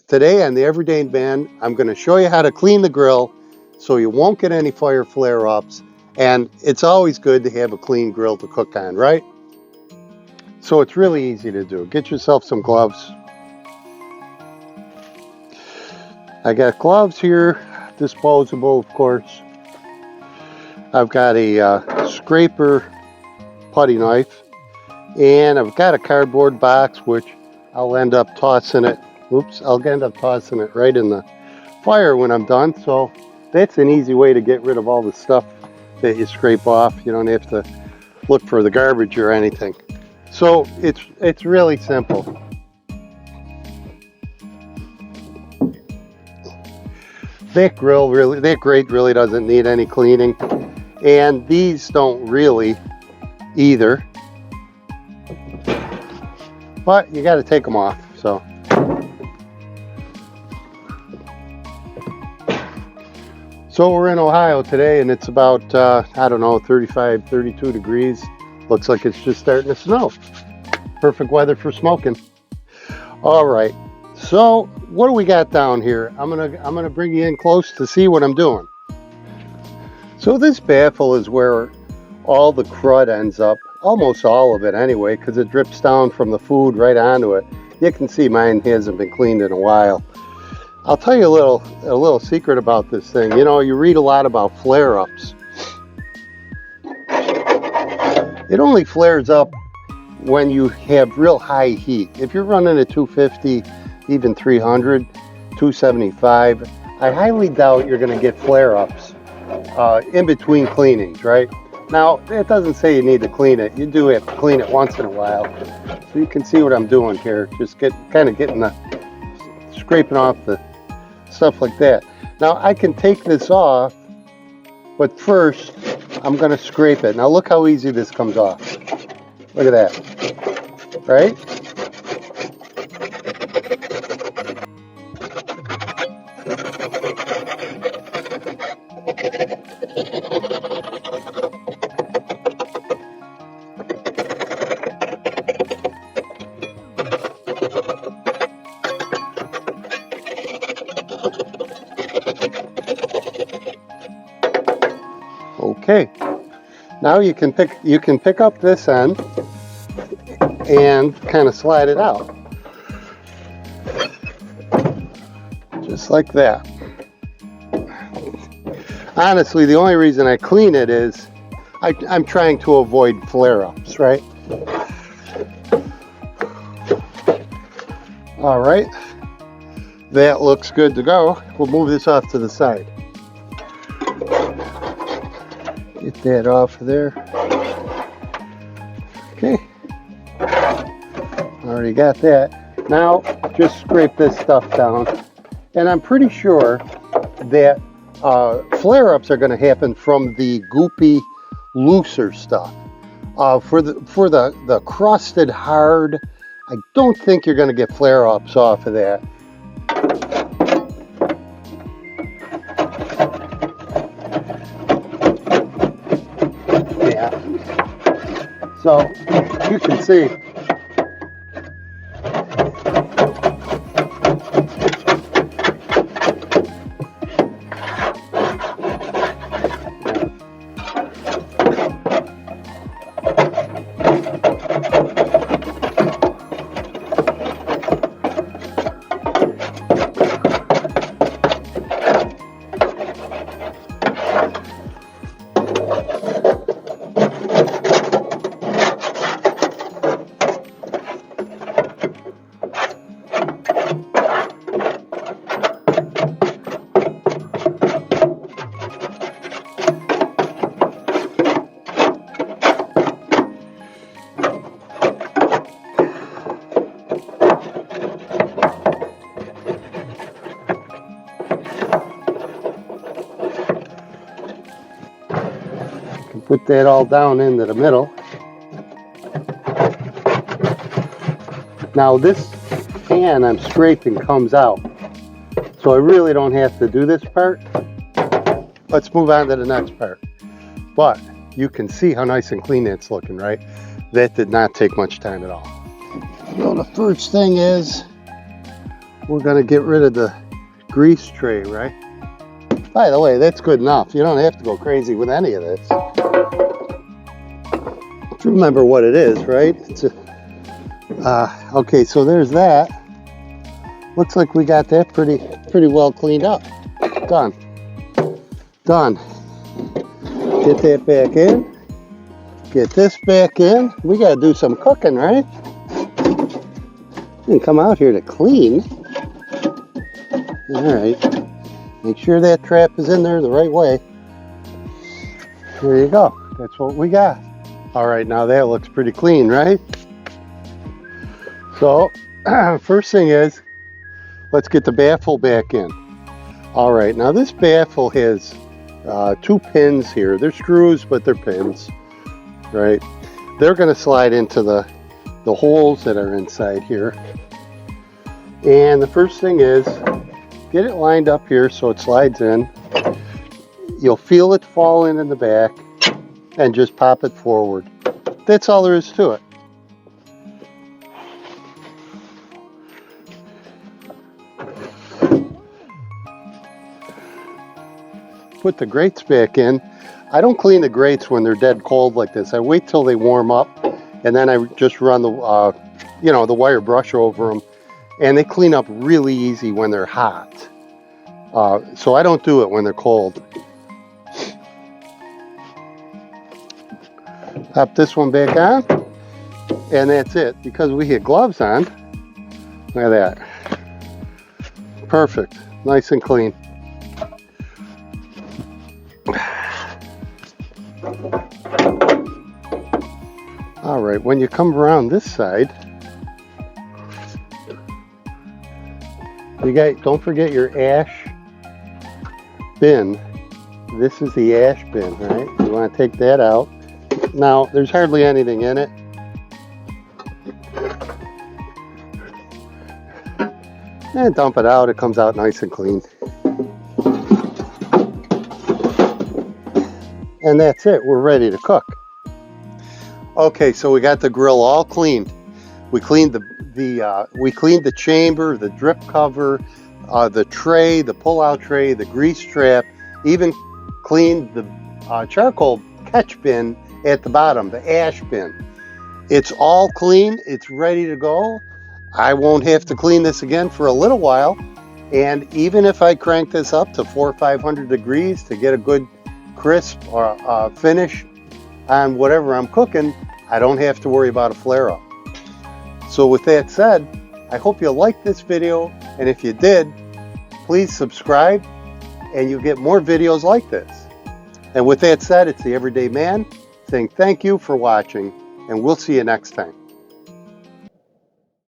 Today on the Everyday Van, I'm going to show you how to clean the grill so you won't get any fire flare-ups, and it's always good to have a clean grill to cook on, right? So it's really easy to do. Get yourself some gloves. I got gloves here, disposable of course. I've got a scraper putty knife, and I've got a cardboard box which I'll end up tossing it. I'll end up tossing it right in the fire when I'm done. So that's an easy way to get rid of all the stuff that you scrape off. You don't have to look for the garbage or anything. So it's really simple. That grate really doesn't need any cleaning, and these don't really either. But you got to take them off. So we're in Ohio today, and it's about, I don't know, 35, 32 degrees. Looks like it's just starting to snow. Perfect weather for smoking. All right, so what do we got down here? I'm gonna bring you in close to see what I'm doing. So this baffle is where all the crud ends up, almost all of it anyway, because it drips down from the food right onto it. You can see mine hasn't been cleaned in a while. I'll tell you a little secret about this thing. You know, you read a lot about flare-ups. It only flares up when you have real high heat. If you're running at 250, even 300, 275, I highly doubt you're going to get flare-ups in between cleanings, right? Now, that doesn't say you need to clean it. You do have to clean it once in a while. So you can see what I'm doing here. Just scraping off the stuff like that. Now I can take this off, but first I'm going to scrape it. Now look how easy this comes off. Look at that, right? Okay, now you can pick up this end and kind of slide it out, just like that. Honestly, the only reason I clean it is I'm trying to avoid flare-ups, right? All right, that looks good to go. We'll move this off to the side. Get that off of there. Okay, already got that. Now just scrape this stuff down, and I'm pretty sure that flare-ups are going to happen from the goopy, looser stuff. For the crusted hard, I don't think you're going to get flare-ups off of that. So you can see put that all down into the middle. Now this pan I'm scraping comes out, so I really don't have to do this part. Let's move on to the next part. But you can see how nice and clean it's looking, right? That did not take much time at all. So the first thing is we're going to get rid of the grease tray, right? By the way, that's good enough. You don't have to go crazy with any of this. Remember what it is, right? It's a, okay, so there's that. Looks like we got that pretty well cleaned up. Done. Done. Get that back in. Get this back in. We got to do some cooking, right? You can come out here to clean. All right. Make sure that trap is in there the right way. There you go. That's what we got. All right, now that looks pretty clean, right? So, first thing is, let's get the baffle back in. All right, now this baffle has 2 pins here. They're screws, but they're pins, right? They're going to slide into the holes that are inside here. And the first thing is, get it lined up here so it slides in. You'll feel it fall in the back and just pop it forward. That's all there is to it. Put the grates back in. I don't clean the grates when they're dead cold like this. I wait till they warm up, and then I just run the the wire brush over them, and they clean up really easy when they're hot. So I don't do it when they're cold. Pop this one back on, and that's it. Because we had gloves on, look at that. Perfect, nice and clean. All right, when you come around this side, don't forget your ash bin. This is the ash bin, right? You want to take that out. Now, there's hardly anything in it. And dump it out. It comes out nice and clean. And that's it. We're ready to cook. Okay, so we got the grill all cleaned. We cleaned the chamber, the drip cover, the tray, the pull-out tray, the grease trap, even cleaned the charcoal catch bin at the bottom, the ash bin. It's all clean. It's ready to go. I won't have to clean this again for a little while. And even if I crank this up to 400 or 500 degrees to get a good crisp or finish on whatever I'm cooking, I don't have to worry about a flare-up. So with that said, I hope you liked this video, and if you did, please subscribe and you'll get more videos like this. And with that said, it's the Everyday Man saying thank you for watching, and we'll see you next time.